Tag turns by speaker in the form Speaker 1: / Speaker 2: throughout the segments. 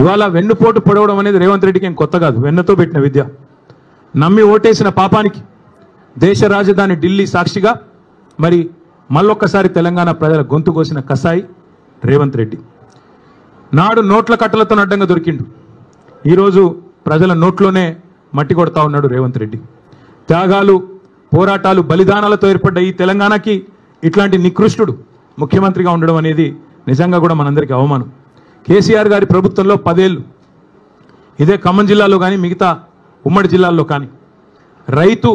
Speaker 1: ఇవాళ వెన్నుపోటు పొడవడం అనేది రేవంత్ రెడ్డికి ఏం కొత్త కాదు, వెన్నతో పెట్టిన విద్య. నమ్మి ఓటేసిన పాపానికి దేశ రాజధాని ఢిల్లీ సాక్షిగా మరి మళ్ళొక్కసారి తెలంగాణ ప్రజల గొంతు కోసిన కసాయి రేవంత్ రెడ్డి. నాడు నోట్ల కట్టలతో అడ్డంగా దొరికిండు, ఈరోజు ప్రజల నోట్లోనే మట్టి కొడతా ఉన్నాడు రేవంత్ రెడ్డి. త్యాగాలు, పోరాటాలు, బలిదానాలతో ఏర్పడ్డ ఈ తెలంగాణకి ఇట్లాంటి నికృష్టుడు ముఖ్యమంత్రిగా ఉండడం అనేది నిజంగా కూడా మనందరికీ అవమానం. కేసీఆర్ గారి ప్రభుత్వంలో 10 ఏళ్ళు ఇదే ఖమ్మం జిల్లాలో కానీ మిగతా ఉమ్మడి జిల్లాల్లో కానీ రైతు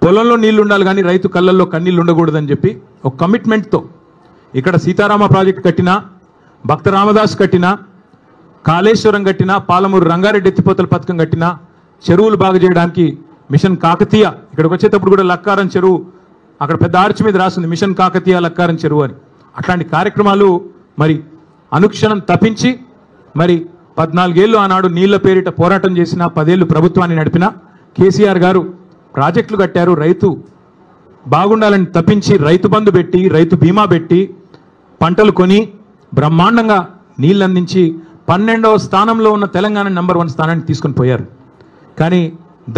Speaker 1: పొలంలో నీళ్లు ఉండాలి కానీ రైతు కళ్ళల్లో కన్నీళ్ళు ఉండకూడదని చెప్పి ఒక కమిట్మెంట్తో ఇక్కడ సీతారామ ప్రాజెక్టు కట్టినా, భక్త రామదాస్ కట్టినా, కాళేశ్వరం కట్టినా, పాలమూరు రంగారెడ్డి ఎత్తిపోతల పథకం కట్టినా, చెరువులు బాగు చేయడానికి మిషన్ కాకతీయ, ఇక్కడికి వచ్చేటప్పుడు కూడా లక్కారం చెరువు అక్కడ పెద్ద ఆర్చి మీద రాస్తుంది మిషన్ కాకతీయ లక్కారం చెరువు అని. అట్లాంటి కార్యక్రమాలు మరి అనుక్షణం తప్పించి మరి 14 ఏళ్ళు ఆనాడు నీళ్ల పేరిట పోరాటం చేసిన, 10 ఏళ్ళు ప్రభుత్వాన్ని నడిపిన కేసీఆర్ గారు ప్రాజెక్టులు కట్టారు, రైతు బాగుండాలని తప్పించి రైతు బంధు పెట్టి, రైతు బీమా పెట్టి, పంటలు కొని బ్రహ్మాండంగా నీళ్ళు అందించి 12వ స్థానంలో ఉన్న తెలంగాణ నెంబర్ 1 స్థానాన్ని తీసుకొని పోయారు. కానీ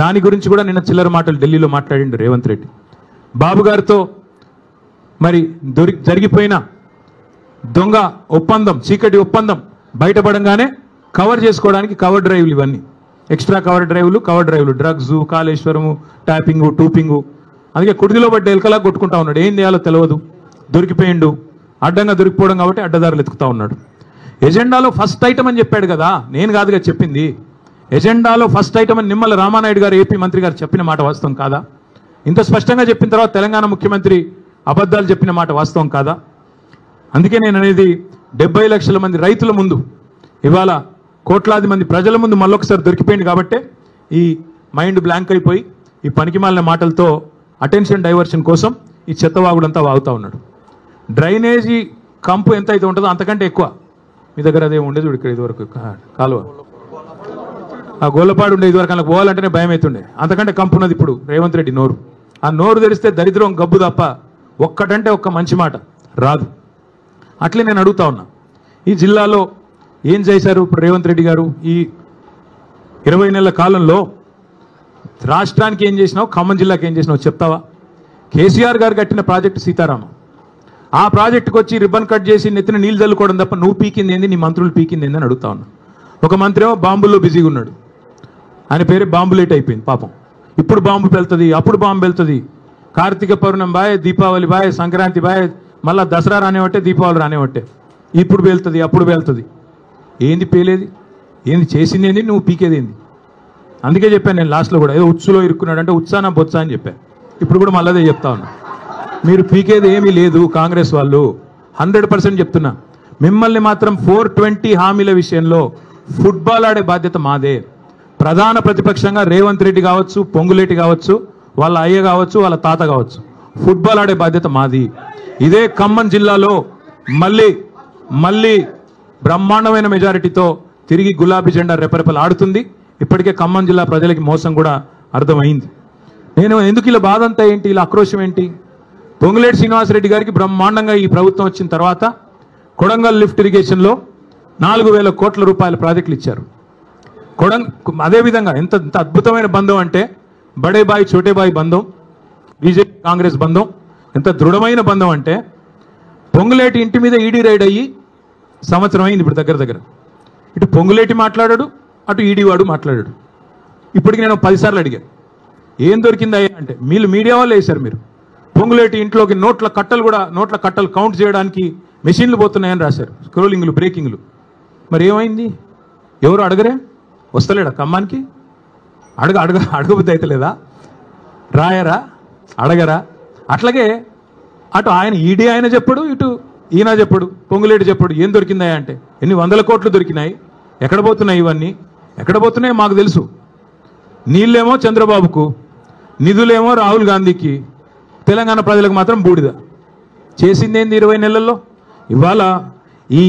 Speaker 1: దాని గురించి కూడా నిన్న చిల్లర మాటలు ఢిల్లీలో మాట్లాడిండు రేవంత్ రెడ్డి. బాబు గారితో మరి జరిగిపోయిన దొంగ ఒప్పందం, చీకటి ఒప్పందం బయటపడంగానే కవర్ చేసుకోవడానికి కవర్ డ్రైవ్లు, ఇవన్నీ ఎక్స్ట్రా కవర్ డ్రైవ్లు, డ్రగ్స్, కాళేశ్వరము, ట్యాపింగు, టూపింగు. అందుకే కుడిదిలో పడ్డ ఎలకలా కొట్టుకుంటా ఉన్నాడు. ఏం చేయాలో తెలియదు, దొరికిపోయిండు, అడ్డంగా దొరికిపోవడం కాబట్టి అడ్డదారులు ఎత్తుకుతా ఉన్నాడు. ఎజెండాలో ఫస్ట్ ఐటమ్ అని చెప్పాడు కదా, నేను కాదుగా చెప్పింది. ఎజెండాలో ఫస్ట్ ఐటమ్ అని నిమ్మల రామానాయుడు గారు ఏపీ మంత్రి గారు చెప్పిన మాట వాస్తవం కాదా? ఇంత స్పష్టంగా చెప్పిన తర్వాత తెలంగాణ ముఖ్యమంత్రి అబద్ధాలు చెప్పిన మాట వాస్తవం కాదా? అందుకే నేను అనేది 70 లక్షల మంది రైతుల ముందు, ఇవాళ కోట్లాది మంది ప్రజల ముందు మళ్ళొకసారి దొరికిపోయింది కాబట్టే ఈ మైండ్ బ్లాంక్ అయిపోయి ఈ పనికిమాలిన మాటలతో అటెన్షన్ డైవర్షన్ కోసం ఈ చెత్తవాగుడంతా వాగుతూ ఉన్నాడు. డ్రైనేజీ కంపు ఎంత అయితే ఉంటుందో అంతకంటే ఎక్కువ మీ దగ్గర అదే ఉండేది. చూడు ఇక్కడ ఇదివరకు కాలువ, ఆ గోళ్ళపాడు ఉండే ఇదివరకు అలా పోవాలంటేనే భయం అవుతుండే, అంతకంటే కంపు ఉన్నది ఇప్పుడు రేవంత్ రెడ్డి నోరు. ఆ నోరు తెరిస్తే దరిద్రం గబ్బు తప్ప ఒక్కటంటే ఒక్క మంచి మాట రాదు. అట్లే నేను అడుగుతా ఉన్నా, ఈ జిల్లాలో ఏం చేశారు ఇప్పుడు రేవంత్ రెడ్డి గారు? ఈ 20 నెలల కాలంలో రాష్ట్రానికి ఏం చేసినావు, ఖమ్మం జిల్లాకి ఏం చేసినావు చెప్తావా? కేసీఆర్ గారు కట్టిన ప్రాజెక్టు సీతారామ, ఆ ప్రాజెక్టుకు వచ్చి రిబ్బన్ కట్ చేసి నెత్తిన నీళ్ళు చల్లుకోవడం తప్ప నువ్వు పీకింది ఏంది, నీ మంత్రులు పీకింది ఏంది అని అడుగుతా ఉన్నా. ఒక మంత్రి ఏమో బాంబుల్లో బిజీగా ఉన్నాడు, ఆయన పేరే బాంబులేట్ అయిపోయింది పాపం. ఇప్పుడు బాంబు వెళ్తుంది, అప్పుడు బాంబు వెళ్తుంది, Karthika Pournami bye, Deepavali bye, Sankranti bye, మళ్ళీ దసరా రానివట్టే, దీపావళి రానివట్టే, ఇప్పుడు వెళ్తుంది అప్పుడు వెళ్తుంది. ఏంది పేలేది, ఏంది చేసింది ఏంది, నువ్వు పీకేది ఏంది? అందుకే చెప్పాను నేను లాస్ట్లో కూడా, ఏదో ఉచ్చులో ఇరుక్కున్నాడు అంటే ఉత్సాన బొత్సా అని చెప్పాను. ఇప్పుడు కూడా మళ్ళీ అదే చెప్తా ఉన్నా, మీరు పీకేది ఏమీ లేదు. కాంగ్రెస్ వాళ్ళు 100% చెప్తున్నా, మిమ్మల్ని మాత్రం 420 హామీల విషయంలో ఫుట్బాల్ ఆడే బాధ్యత మాదే. ప్రధాన ప్రతిపక్షంగా రేవంత్ రెడ్డి కావచ్చు, పొంగులేటి కావచ్చు, వాళ్ళ అయ్య కావచ్చు, వాళ్ళ తాత కావచ్చు, ఫుట్బాల్ ఆడే బాధ్యత మాది. ఇదే ఖమ్మం జిల్లాలో మళ్ళీ బ్రహ్మాండమైన మెజారిటీతో తిరిగి గులాబీ జెండా రెపరెపలు ఆడుతుంది. ఇప్పటికే ఖమ్మం జిల్లా ప్రజలకి మోసం కూడా అర్థమైంది. నేను ఎందుకు ఇలా బాధ అంతా ఏంటి, ఇలా ఆక్రోశం ఏంటి? పొంగులేటి శ్రీనివాసరెడ్డి గారికి బ్రహ్మాండంగా ఈ ప్రభుత్వం వచ్చిన తర్వాత కొడంగల్ లిఫ్ట్ ఇరిగేషన్లో 4,000 కోట్ల రూపాయల ప్రాజెక్టులు ఇచ్చారు. అదేవిధంగా ఎంత అద్భుతమైన బంధం అంటే బడే బాయ్ చోటే బాయ్ బంధం, బీజేపీ కాంగ్రెస్ బంధం ఎంత దృఢమైన బంధం అంటే పొంగులేటి ఇంటి మీద ఈడీ రైడ్ అయ్యి సంవత్సరం అయింది ఇప్పుడు దగ్గర. ఇటు పొంగులేటి మాట్లాడాడు, అటు ఈడీ వాడు మాట్లాడాడు. ఇప్పటికి నేను 10 సార్లు అడిగాను, ఏం దొరికిందా అంటే మీరు మీడియా వాళ్ళు వేశారు. మీరు పొంగులేటి ఇంట్లోకి నోట్ల కట్టలు కౌంట్ చేయడానికి మెషిన్లు పోతున్నాయని రాశారు, స్క్రోలింగ్లు, బ్రేకింగ్లు. మరి ఏమైంది? ఎవరు అడగరే? వస్తలేడా ఖమ్మానికి? అడగబుద్ధి అయితే లేదా? రాయరా? అడగరా? అట్లాగే అటు ఆయన ఈడీ ఆయన చెప్పడు, ఇటు ఈయన చెప్పడు, పొంగులేటి చెప్పడు. ఏం దొరికిందా అంటే ఎన్ని 100 కోట్లు దొరికినాయి, ఎక్కడ పోతున్నాయి ఇవన్నీ, ఎక్కడ పోతున్నాయో మాకు తెలుసు. నీళ్ళేమో చంద్రబాబుకు, నిధులేమో రాహుల్ గాంధీకి, తెలంగాణ ప్రజలకు మాత్రం బూడిద. చేసిందేంది 20 నెలల్లో? ఇవాళ ఈ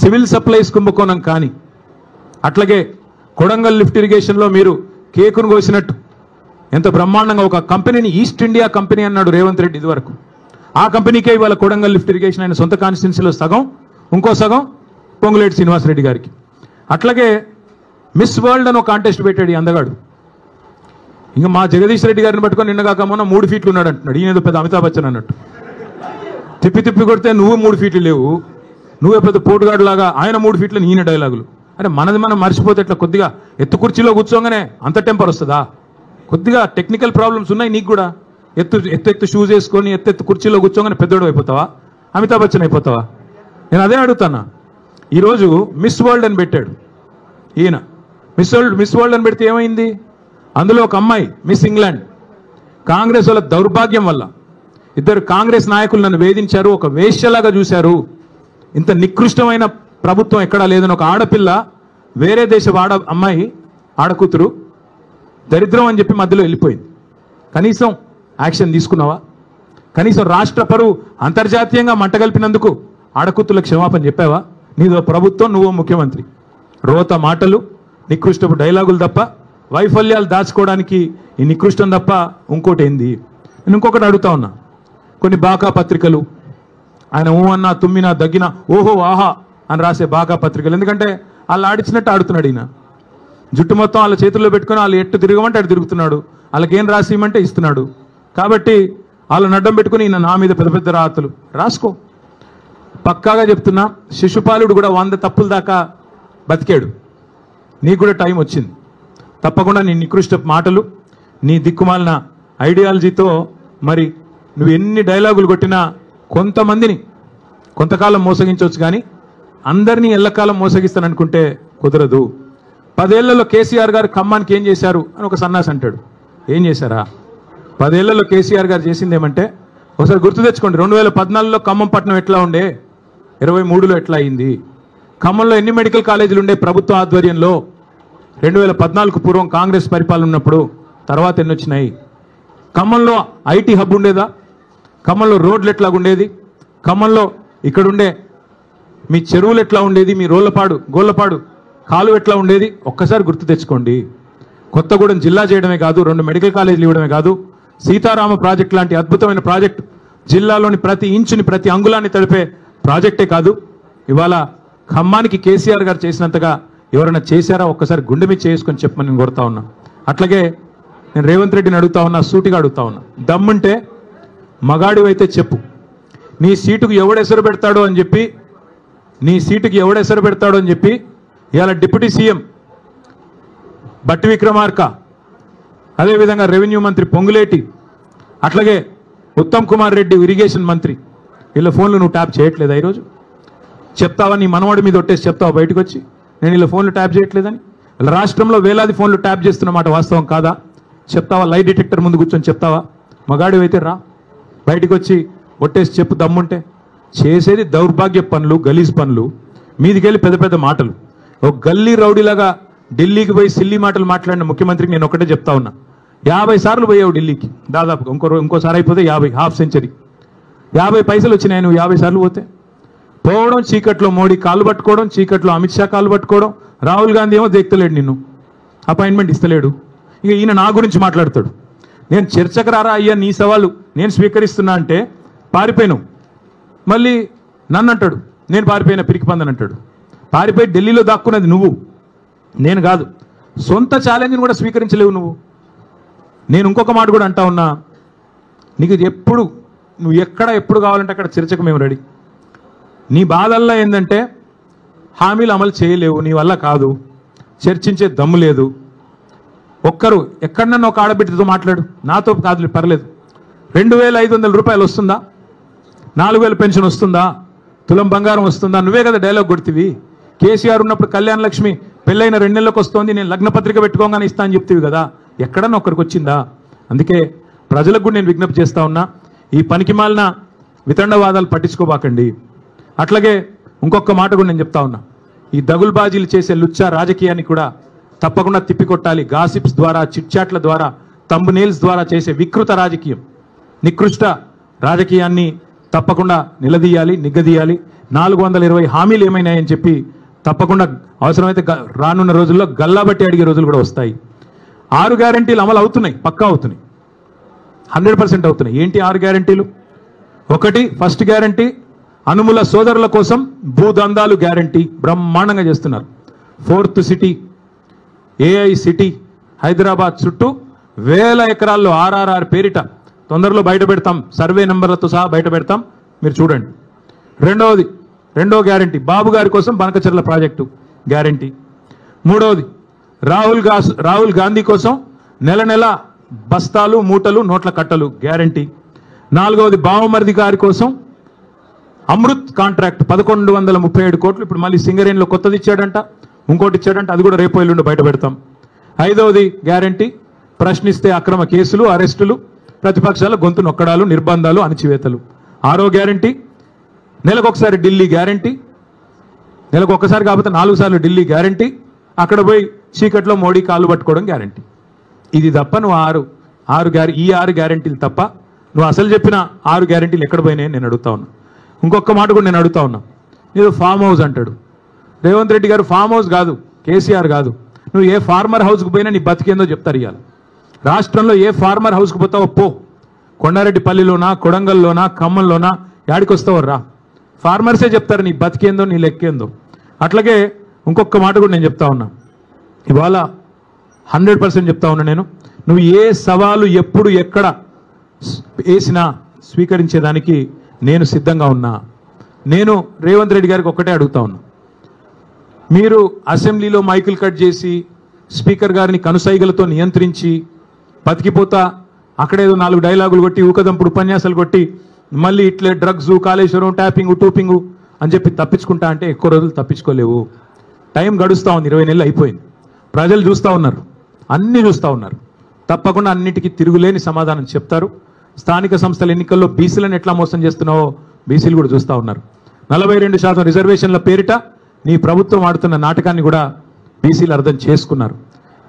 Speaker 1: సివిల్ సప్లైస్ కుంభకోణం కానీ, అట్లాగే కొడంగల్ లిఫ్ట్ ఇరిగేషన్లో మీరు కేకును కోసినట్టు ఎంత బ్రహ్మాండంగా ఒక కంపెనీని ఈస్ట్ ఇండియా కంపెనీ అన్నాడు రేవంత్ రెడ్డి ఇదివరకు. ఆ కంపెనీకే ఇవాళ కొడంగల్ లిఫ్ట్ ఇరిగేషన్ ఆయన సొంత కాన్స్టిట్యున్సీలో సగం, ఇంకో సగం పొంగులేటి శ్రీనివాసరెడ్డి గారికి. అట్లాగే మిస్ వరల్డ్ అని ఒక కాంటెస్ట్ పెట్టాడు ఈ అందగాడు. ఇంకా మా జగదీష్ రెడ్డి గారిని పట్టుకొని నిన్నగాక మొన్న 3 ఫీట్లు ఉన్నాడు అంటున్నాడు. ఈయన పెద్ద అమితాబ్ బచ్చన్ అన్నట్టు. తిప్పి తిప్పి కొడితే నువ్వు 3 ఫీట్లు లేవు, నువ్వే పెద్ద పోటుగాడు లాగా ఆయన 3 ఫీట్లు ఈయన డైలాగులు. అరే మనది మనం మర్చిపోతే ఎట్లా? కొద్దిగా ఎత్తు కుర్చీలో కూర్చోగానే అంత టెంపర్ వస్తుందా? కొద్దిగా టెక్నికల్ ప్రాబ్లమ్స్ ఉన్నాయి నీకు కూడా. ఎత్తు షూస్ వేసుకొని ఎత్తు కుర్చీలో కూర్చోగానే పెద్దోడు అయిపోతావా? అమితాబ్ బచ్చన్ అయిపోతావా? నేను అదే అడుగుతానా. ఈరోజు మిస్ వరల్డ్ అని పెట్టాడు ఈయన. మిస్ వరల్డ్ అని పెడితే ఏమైంది? అందులో ఒక అమ్మాయి మిస్ ఇంగ్లాండ్. కాంగ్రెస్ వాళ్ళ దౌర్భాగ్యం వల్ల ఇద్దరు కాంగ్రెస్ నాయకులు నన్ను వేధించారు, ఒక వేశ్యలాగా చూశారు. ఇంత నికృష్టమైన ప్రభుత్వం ఎక్కడా లేదని ఒక ఆడపిల్ల, వేరే దేశ అమ్మాయి ఆడకూతురు దరిద్రం అని చెప్పి మధ్యలో వెళ్ళిపోయింది. కనీసం యాక్షన్ తీసుకున్నావా? కనీసం రాష్ట్ర పరువు అంతర్జాతీయంగా మంటగలిపినందుకు ఆడకూతులకు క్షమాపణ చెప్పావా? నీదో ప్రభుత్వం, నువ్వో ముఖ్యమంత్రి. రోత మాటలు, నికృష్టపు డైలాగులు తప్ప, వైఫల్యాలు దాచుకోవడానికి ఈ నికృష్టం తప్ప ఇంకోటి ఏంది? నేను ఇంకొకటి అడుగుతా ఉన్నా. కొన్ని బాకా పత్రికలు, ఆయన ఊ అన్నా తుమ్మినా దగ్గినా ఓహో ఆహా అని రాసే బాకా పత్రికలు, ఎందుకంటే వాళ్ళు ఆడిచ్చినట్టు ఆడుతున్నాడు ఈయన. జుట్టు మొత్తం వాళ్ళ చేతుల్లో పెట్టుకుని వాళ్ళు ఎట్టు తిరగమంటే అటు తిరుగుతున్నాడు, వాళ్ళకేం రాసి ఇవ్వమంటే ఇస్తున్నాడు. కాబట్టి వాళ్ళని అడ్డం పెట్టుకుని ఈయన నా మీద పెద్ద పెద్ద రాతలు రాసుకో. పక్కాగా చెప్తున్నా, శిశుపాలుడు కూడా 100 తప్పుల దాకా బతికాడు. నీకు కూడా టైం వచ్చింది. తప్పకుండా నీ నికృష్ట మాటలు, నీ దిక్కుమాలిన ఐడియాలజీతో మరి నువ్వు ఎన్ని డైలాగులు కొట్టినా కొంతమందిని కొంతకాలం మోసగించవచ్చు, కానీ అందరినీ ఎల్లకాలం మోసగిస్తాననుకుంటే కుదరదు. 10 ఏళ్లలో కేసీఆర్ గారు ఖమ్మానికి ఏం చేశారు అని ఒక సన్నాసి అంటాడు. ఏం చేశారా? 10 ఏళ్లలో కేసీఆర్ గారు చేసింది ఏమంటే, ఒకసారి గుర్తు తెచ్చుకోండి. 2014లో ఖమ్మం పట్టణం ఎట్లా ఉండే, 23లో ఎట్లా అయింది? ఖమ్మంలో ఎన్ని మెడికల్ కాలేజీలు ఉండే ప్రభుత్వ ఆధ్వర్యంలో 2014కు పూర్వం కాంగ్రెస్ పరిపాలన ఉన్నప్పుడు? తర్వాత ఎన్ని వచ్చినాయి? ఖమ్మంలో ఐటీ హబ్ ఉండేదా? ఖమ్మంలో రోడ్లు ఎట్లా ఉండేది? ఖమ్మంలో ఇక్కడుండే మీ చెరువులు ఎట్లా ఉండేది? మీ గోళ్లపాడు కాలువ ఎట్లా ఉండేది? ఒక్కసారి గుర్తు తెచ్చుకోండి. కొత్తగూడెం జిల్లా చేయడమే కాదు, 2 మెడికల్ కాలేజీలు ఇవ్వడమే కాదు, సీతారామ ప్రాజెక్ట్ లాంటి అద్భుతమైన ప్రాజెక్టు, జిల్లాలోని ప్రతి ఇంచుని ప్రతి అంగుళాన్ని తడిపే ప్రాజెక్టే కాదు, ఇవాళ ఖమ్మానికి కేసీఆర్ గారు చేసినంతగా ఎవరైనా చేశారా? ఒక్కసారి గుండె మీద చేసుకొని చెప్పమని నేను కోరుతా ఉన్నా. అట్లాగే నేను రేవంత్ రెడ్డిని అడుగుతా ఉన్నా, సూటిగా అడుగుతా ఉన్నా. దమ్ముంటే మగాడివైతే చెప్పు, నీ సీటుకు ఎవడెసరు పెడతాడో అని చెప్పి ఇవాళ డిప్యూటీ సీఎం బట్టి విక్రమార్క, అదేవిధంగా రెవెన్యూ మంత్రి పొంగులేటి, అట్లాగే ఉత్తమ్ కుమార్ రెడ్డి ఇరిగేషన్ మంత్రి, వీళ్ళ ఫోన్లు నువ్వు ట్యాప్ చేయట్లేదా? ఈరోజు చెప్తావా? నీ మనవాడి మీద ఒట్టేసి చెప్తావా బయటకు వచ్చి నేను వీళ్ళ ఫోన్లు ట్యాప్ చేయట్లేదని? వీళ్ళ రాష్ట్రంలో వేలాది ఫోన్లు ట్యాప్ చేస్తున్నమాట వాస్తవం కాదా? చెప్తావా? లై డిటెక్టర్ ముందు కూర్చొని చెప్తావా? మగాడివైతే రా, బయటకు వచ్చి ఒట్టేసి చెప్పు దమ్ముంటే. చేసేది దౌర్భాగ్య పనులు, గలీజ్ పనులు, మీదికెళ్ళి పెద్ద పెద్ద మాటలు. ఒక గల్లీ రౌడీలాగా ఢిల్లీకి పోయి సిల్లీ మాటలు మాట్లాడిన ముఖ్యమంత్రికి నేను ఒకటే చెప్తా ఉన్నా. 50 సార్లు పోయావు ఢిల్లీకి దాదాపుగా, ఇంకోసారి అయిపోతే 50, హాఫ్ సెంచరీ. 50 పైసలు వచ్చినాయి నువ్వు 50 సార్లు పోతే. పోవడం, చీకట్లో మోడీ కాళ్ళు పట్టుకోవడం, చీకట్లో అమిత్ షా కాళ్ళు పట్టుకోవడం, రాహుల్ గాంధీ ఏమో దేక్తలేడు, నిన్ను అపాయింట్మెంట్ ఇస్తలేడు. ఇక ఈయన నా గురించి మాట్లాడతాడు. నేను చర్చకు రారా అయ్యా, నీ సవాలు నేను స్వీకరిస్తున్నా అంటే పారిపోయాను. మళ్ళీ నన్ను అంటాడు నేను పారిపోయిన పిరికి పందని అంటాడు. పారిపోయి ఢిల్లీలో దాక్కున్నది నువ్వు, నేను కాదు. సొంత ఛాలెంజ్ని కూడా స్వీకరించలేవు నువ్వు. నేను ఇంకొక మాట కూడా అంటా ఉన్నా, నీకు నువ్వు ఎప్పుడు కావాలంటే అక్కడ చర్చకు మేము రెడీ. నీ బాధల్లో ఏంటంటే హామీలు అమలు చేయలేవు, నీ వల్ల కాదు, చర్చించే దమ్ము లేదు. ఒక్కరు ఎక్కడన్నా ఒక ఆడబిడ్డతో మాట్లాడు, నాతో కాదు పర్లేదు. 2500 రూపాయలు వస్తుందా? 4000 పెన్షన్ వస్తుందా? తులం బంగారం వస్తుందా? నువ్వే కదా డైలాగ్ కొడుతీవి. కేసీఆర్ ఉన్నప్పుడు కళ్యాణ లక్ష్మి పెళ్ళైన 2 నెలలకు వస్తోంది, నేను లగ్నపత్రిక పెట్టుకోగానే ఇస్తా అని చెప్తీవి కదా, ఎక్కడన్నా ఒక్కరికి వచ్చిందా? అందుకే ప్రజలకు కూడా నేను విజ్ఞప్తి చేస్తా ఉన్నా, ఈ పనికిమాలిన వితండవాదాలు పట్టించుకోబాకండి. అట్లాగే ఇంకొక మాట కూడా నేను చెప్తా ఉన్నా, ఈ దగుల్బాజీలు చేసే లుచ్చా రాజకీయాన్ని కూడా తప్పకుండా తిప్పికొట్టాలి. గాసిప్స్ ద్వారా, చిట్చాట్ల ద్వారా, తంబునేల్స్ ద్వారా చేసే వికృత రాజకీయం, నికృష్ట రాజకీయాన్ని తప్పకుండా నిలదీయాలి, నిగ్గదీయాలి. 420 హామీలు ఏమైనాయని చెప్పి తప్పకుండా అవసరమైతే రానున్న రోజుల్లో గల్లాబట్టి అడిగే రోజులు కూడా వస్తాయి. 6 గ్యారంటీలు అమలు అవుతున్నాయి, పక్కా అవుతున్నాయి, 100% అవుతున్నాయి. ఏంటి 6 గ్యారంటీలు? ఒకటి, ఫస్ట్ గ్యారంటీ అనుముల సోదరుల కోసం భూదందాలు గ్యారంటీ బ్రహ్మాండంగా చేస్తున్నారు. 4th city AI city Hyderabad చుట్టూ వేల ఎకరాల్లో RRR పేరిట తొందరలో బయట పెడతాం, సర్వే నెంబర్లతో సహా బయట పెడతాం, మీరు చూడండి. రెండో గ్యారంటీ బాబు గారి కోసం బనకచెర్ల ప్రాజెక్టు గ్యారంటీ. మూడవది రాహుల్ గాంధీ కోసం నెల నెల బస్తాలు మూటలు నోట్ల కట్టలు గ్యారంటీ. నాలుగవది బావమరిది గారి కోసం అమృత్ కాంట్రాక్ట్ 1137 కోట్లు ఇప్పుడు మళ్ళీ సింగరేణిలో కొత్తది ఇచ్చాడంట, ఇంకోటి ఇచ్చాడంట, అది కూడా రేపు ఎల్లుండి బయట పెడతాం. ఐదవది గ్యారంటీ ప్రశ్నిస్తే అక్రమ కేసులు అరెస్టులు ప్రతిపక్షాల గొంతు నొక్కడాలు నిర్బంధాలు అణచివేతలు. ఆరో గ్యారంటీ నెలకొకసారి ఢిల్లీ గ్యారంటీ, నెలకు ఒక్కసారి కాకపోతే 4 సార్లు ఢిల్లీ గ్యారంటీ, అక్కడ పోయి చీకట్లో మోడీ కాళ్ళు పట్టుకోవడం గ్యారంటీ. ఇది తప్ప నువ్వు ఈ 6 గ్యారంటీలు తప్ప నువ్వు అసలు చెప్పిన 6 గ్యారంటీలు ఎక్కడ పోయినాయి నేను అడుగుతా ఉన్నా. ఇంకొక మాట కూడా నేను అడుగుతా ఉన్నా. నేను ఫామ్ హౌస్ అంటాడు రేవంత్ రెడ్డి గారు. ఫామ్ హౌస్ కాదు, కేసీఆర్ కాదు. నువ్వు ఏ ఫార్మర్ హౌస్కి పోయినా నీ బతికేందో చెప్తారు. ఇవాళ రాష్ట్రంలో ఏ ఫార్మర్ హౌస్కి పోతావో పో, కొండారెడ్డిపల్లిలోనా కొడంగల్లోనా ఖమ్మంలోనా యాడికి వస్తావో రా, ఫార్మర్సే చెప్తారు నీ బతికేందో నీ లెక్కేందో. అట్లాగే ఇంకొక మాట కూడా నేను చెప్తా ఉన్నా, ఇవాళ 100% చెప్తా ఉన్నా నేను, నువ్వు ఏ సవాలు ఎప్పుడు ఎక్కడ వేసినా స్వీకరించేదానికి నేను సిద్ధంగా ఉన్నా. నేను రేవంత్ రెడ్డి గారికి ఒక్కటే అడుగుతా ఉన్నా, మీరు అసెంబ్లీలో మైకులు కట్ చేసి స్పీకర్ గారిని కనుసైగలతో నియంత్రించి బతికిపోతా అక్కడేదో 4 డైలాగులు కొట్టి ఊకదంపుడు ఉపన్యాసాలు కొట్టి మళ్ళీ ఇట్లే డ్రగ్స్ కాళేశ్వరం టూపింగు అని చెప్పి తప్పించుకుంటా అంటే ఎక్కువ రోజులు తప్పించుకోలేవు. టైం గడుస్తూ ఉంది, 20 నెలలు అయిపోయింది. ప్రజలు చూస్తూ ఉన్నారు, అన్నీ చూస్తూ ఉన్నారు. తప్పకుండా అన్నిటికీ తిరుగులేని సమాధానం చెప్తారు. స్థానిక సంస్థల ఎన్నికల్లో బీసీలను ఎట్లా మోసం చేస్తున్నావో బీసీలు కూడా చూస్తూ ఉన్నారు. 42% రిజర్వేషన్ల పేరిట నీ ప్రభుత్వం ఆడుతున్న నాటకాన్ని కూడా బీసీలు అర్థం చేసుకున్నారు.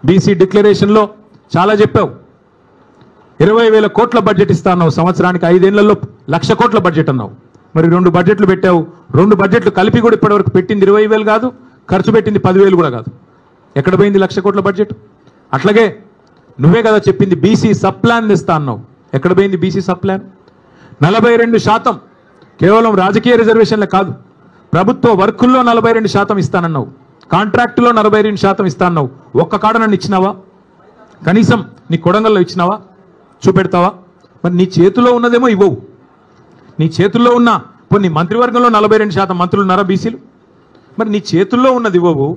Speaker 1: బీసీ డిక్లరేషన్లో చాలా చెప్పావు. 20,000 కోట్ల బడ్జెట్ ఇస్తా అన్నావు, సంవత్సరానికి 5 ఏళ్లలో 1,00,000 కోట్ల బడ్జెట్ అన్నావు. మరి 2 బడ్జెట్లు పెట్టావు, 2 బడ్జెట్లు కలిపి కూడా ఇప్పటివరకు పెట్టింది 20,000 కాదు, ఖర్చు పెట్టింది 10,000 కూడా కాదు. ఎక్కడ పోయింది 1,00,000 కోట్ల బడ్జెట్? అట్లాగే నువ్వే కదా చెప్పింది బీసీ సబ్ ప్లాన్ ఇస్తా అన్నావు, ఎక్కడ పోయింది బీసీ సబ్ ప్లాన్? 42% కేవలం రాజకీయ రిజర్వేషన్లే కాదు, ప్రభుత్వ వర్కుల్లో 42% ఇస్తానన్నావు, కాంట్రాక్టులో 42% ఇస్తానన్నావు. ఒక్క కాడ నన్ను ఇచ్చినావా? కనీసం నీ కొడంగల్లో ఇచ్చినావా? చూపెడతావా? మరి నీ చేతిలో ఉన్నదేమో ఇవ్వవు. నీ చేతుల్లో ఉన్న కొన్ని మంత్రివర్గంలో 42% మంత్రులు ఉన్నారా బీసీలు? మరి నీ చేతుల్లో ఉన్నది ఇవ్వవు,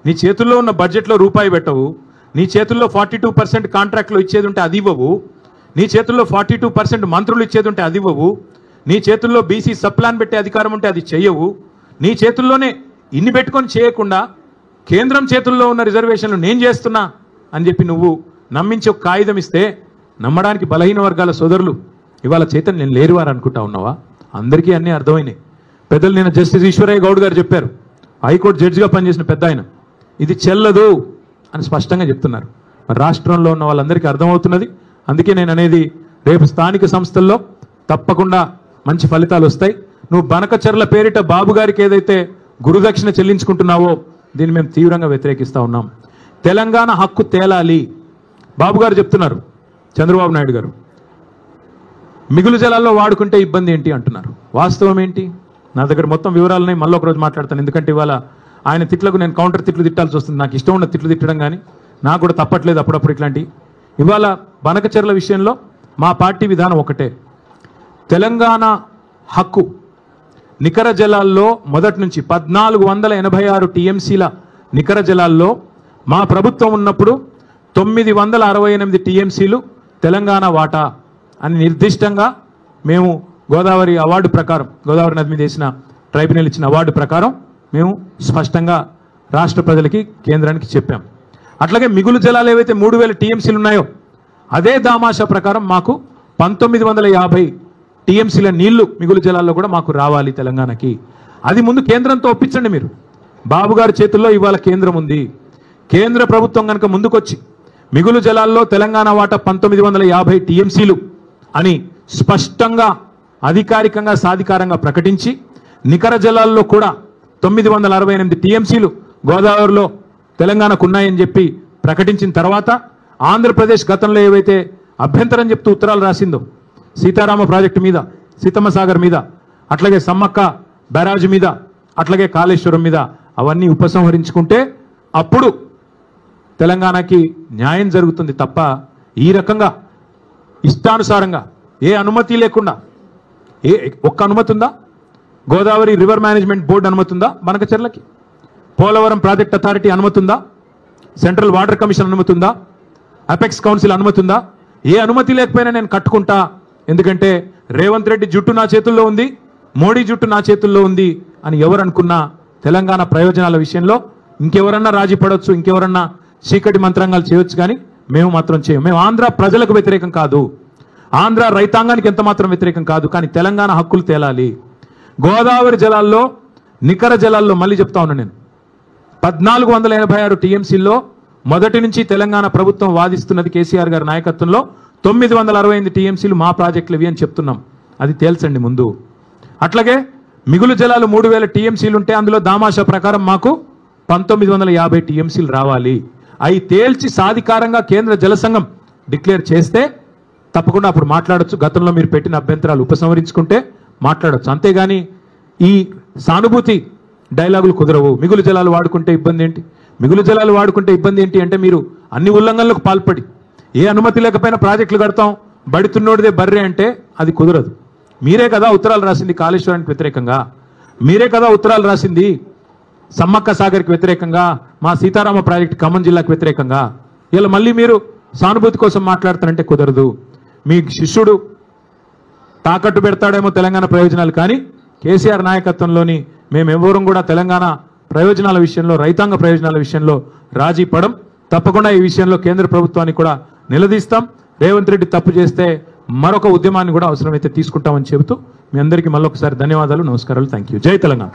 Speaker 1: నీ చేతుల్లో ఉన్న బడ్జెట్లో రూపాయి పెట్టవు, నీ చేతుల్లో 42% కాంట్రాక్ట్లో ఇచ్చేది ఉంటే అది ఇవ్వవు, నీ చేతుల్లో 42% మంత్రులు ఇచ్చేది ఉంటే అది ఇవ్వవు, నీ చేతుల్లో బీసీ సబ్ ప్లాన్ పెట్టే అధికారం ఉంటే అది చెయ్యవు, నీ చేతుల్లోనే ఇన్ని పెట్టుకొని చేయకుండా కేంద్రం చేతుల్లో ఉన్న రిజర్వేషన్లు నేను చేస్తున్నా అని చెప్పి నువ్వు నమ్మించి ఒక కాగితం ఇస్తే నమ్మడానికి బలహీన వర్గాల సోదరులు ఇవాళ చైతన్యం నేను లేరువారు అనుకుంటా ఉన్నావా? అందరికీ అన్నీ అర్థమైనాయి. పెద్దలు నేను జస్టిస్ ఈశ్వరయ్య గౌడ్ గారు చెప్పారు, హైకోర్టు జడ్జిగా పనిచేసిన పెద్ద ఆయన, ఇది చెల్లదు అని స్పష్టంగా చెప్తున్నారు. మరి రాష్ట్రంలో ఉన్న వాళ్ళందరికీ అర్థమవుతున్నది. అందుకే నేను అనేది రేపు స్థానిక సంస్థల్లో తప్పకుండా మంచి ఫలితాలు వస్తాయి. నువ్వు బనకచెర్ల పేరిట బాబు గారికి ఏదైతే గురుదక్షిణ చెల్లించుకుంటున్నావో దీన్ని మేము తీవ్రంగా వ్యతిరేకిస్తూ ఉన్నాం. తెలంగాణ హక్కు తేలాలి. బాబు గారు చెప్తున్నారు, చంద్రబాబు నాయుడు గారు మిగులు జలాల్లో వాడుకుంటే ఇబ్బంది ఏంటి అంటున్నారు. వాస్తవం ఏంటి? నా దగ్గర మొత్తం వివరాలున్నాయి, మళ్ళీ ఒకరోజు మాట్లాడతాను. ఎందుకంటే ఇవాళ ఆయన తిట్లకు నేను కౌంటర్ తిట్లు తిట్టాల్సి వస్తుంది. నాకు ఇష్టం ఉన్న తిట్లు తిట్టడం కానీ నాకు కూడా తప్పట్లేదు అప్పుడప్పుడు ఇట్లాంటి. ఇవాళ బనకచెర్ల విషయంలో మా పార్టీ విధానం ఒకటే, తెలంగాణ హక్కు నికర జలాల్లో మొదటి నుంచి 1486 టీఎంసీల నికర జలాల్లో మా ప్రభుత్వం ఉన్నప్పుడు 968 టీఎంసీలు తెలంగాణ వాటా అని నిర్దిష్టంగా మేము గోదావరి అవార్డు ప్రకారం, గోదావరి నది మీద వేసిన ట్రైబ్యునల్ ఇచ్చిన అవార్డు ప్రకారం మేము స్పష్టంగా రాష్ట్ర ప్రజలకి కేంద్రానికి చెప్పాం. అట్లాగే మిగులు జలాలు ఏవైతే 3000 టీఎంసీలు ఉన్నాయో అదే దామాషా ప్రకారం మాకు 1950 టీఎంసీల నీళ్లు మిగులు జలాల్లో కూడా మాకు రావాలి తెలంగాణకి. అది ముందు కేంద్రంతో ఒప్పించండి మీరు. బాబు గారి చేతుల్లో ఇవాళ కేంద్రం ఉంది. కేంద్ర ప్రభుత్వం కనుక ముందుకొచ్చి మిగులు జలాల్లో తెలంగాణ వాటా 1950 టీఎంసీలు అని స్పష్టంగా అధికారికంగా సాధికారంగా ప్రకటించి నికర జలాల్లో కూడా 968 టీఎంసీలు గోదావరిలో తెలంగాణకు ఉన్నాయని చెప్పి ప్రకటించిన తర్వాత ఆంధ్రప్రదేశ్ గతంలో ఏవైతే అభ్యంతరం చెప్తూ ఉత్తరాలు రాసిందో సీతారామ ప్రాజెక్టు మీద, సీతమ్మ సాగర్ మీద, అట్లాగే సమ్మక్క బ్యారాజ్ మీద అట్లాగే కాళేశ్వరం మీద అవన్నీ ఉపసంహరించుకుంటే అప్పుడు తెలంగాణకి న్యాయం జరుగుతుంది తప్ప ఈ రకంగా ఇష్టానుసారంగా ఏ అనుమతి లేకుండా ఒక్క అనుమతి ఉందా? గోదావరి రివర్ మేనేజ్మెంట్ బోర్డు అనుమతి ఉందా? బనకచెర్లకి పోలవరం ప్రాజెక్ట్ అథారిటీ అనుమతి ఉందా? సెంట్రల్ వాటర్ కమిషన్ అనుమతి ఉందా? అపెక్స్ కౌన్సిల్ అనుమతి ఉందా? ఏ అనుమతి లేకపోయినా నేను కట్టుకుంటా, ఎందుకంటే రేవంత్ రెడ్డి జుట్టు నా చేతుల్లో ఉంది, మోడీ జుట్టు నా చేతుల్లో ఉంది అని ఎవరు అనుకున్నా తెలంగాణ ప్రయోజనాల విషయంలో ఇంకెవరన్నా రాజీ పడవచ్చు, ఇంకెవరన్నా చీకటి మంత్రాంగాలు చేయొచ్చు, కానీ మేము మాత్రం చేయం. మేము ఆంధ్ర ప్రజలకు వ్యతిరేకం కాదు, ఆంధ్ర రైతాంగానికి ఎంత మాత్రం వ్యతిరేకం కాదు, కానీ తెలంగాణ హక్కులు తేలాలి. గోదావరి జలాల్లో నికర జలాల్లో మళ్ళీ చెప్తా ఉన్నా నేను 1486 టీఎంసీల్లో మొదటి నుంచి తెలంగాణ ప్రభుత్వం వాదిస్తున్నది కేసీఆర్ గారి నాయకత్వంలో 968 టీఎంసీలు మా ప్రాజెక్టులు ఇవి అని చెప్తున్నాం. అది తేల్చండి ముందు. అట్లాగే మిగులు జలాలు 3000 టీఎంసీలు ఉంటే అందులో దామాషా ప్రకారం మాకు 1950 టీఎంసీలు రావాలి. అవి తేల్చి సాధికారంగా కేంద్ర జల సంఘం డిక్లేర్ చేస్తే తప్పకుండా అప్పుడు మాట్లాడొచ్చు. గతంలో మీరు పెట్టిన అభ్యంతరాలు ఉపసంహరించుకుంటే మాట్లాడొచ్చు. అంతేగాని ఈ సానుభూతి డైలాగులు కుదరవు. మిగులు జలాలు వాడుకుంటే ఇబ్బంది ఏంటి, మిగులు జలాలు వాడుకుంటే ఇబ్బంది ఏంటి అంటే మీరు అన్ని ఉల్లంఘనలకు పాల్పడి ఏ అనుమతి లేకపోయినా ప్రాజెక్టులు కడతాం, బడితున్నోడిదే బర్రె అంటే అది కుదరదు. మీరే కదా ఉత్తరాలు రాసింది కాళేశ్వరానికి వ్యతిరేకంగా, మీరే కదా ఉత్తరాలు రాసింది సమ్మక్క సాగర్కి వ్యతిరేకంగా, మా సీతారామ ప్రాజెక్టు ఖమ్మం జిల్లాకు వ్యతిరేకంగా. ఇలా మళ్ళీ మీరు సానుభూతి కోసం మాట్లాడతారంటే కుదరదు. మీ శిష్యుడు తాకట్టు పెడతాడేమో తెలంగాణ ప్రయోజనాలు, కానీ కేసీఆర్ నాయకత్వంలోని మేమెవరం కూడా తెలంగాణ ప్రయోజనాల విషయంలో, రైతాంగ ప్రయోజనాల విషయంలో రాజీ పడం. తప్పకుండా ఈ విషయంలో కేంద్ర ప్రభుత్వాన్ని కూడా నిలదీస్తాం. రేవంత్ రెడ్డి తప్పు చేస్తే మరొక ఉద్యమాన్ని కూడా అవసరమైతే తీసుకుంటామని చెబుతూ మీ అందరికీ మళ్ళొకసారి ధన్యవాదాలు, నమస్కారాలు. Thank you. జై తెలంగాణ.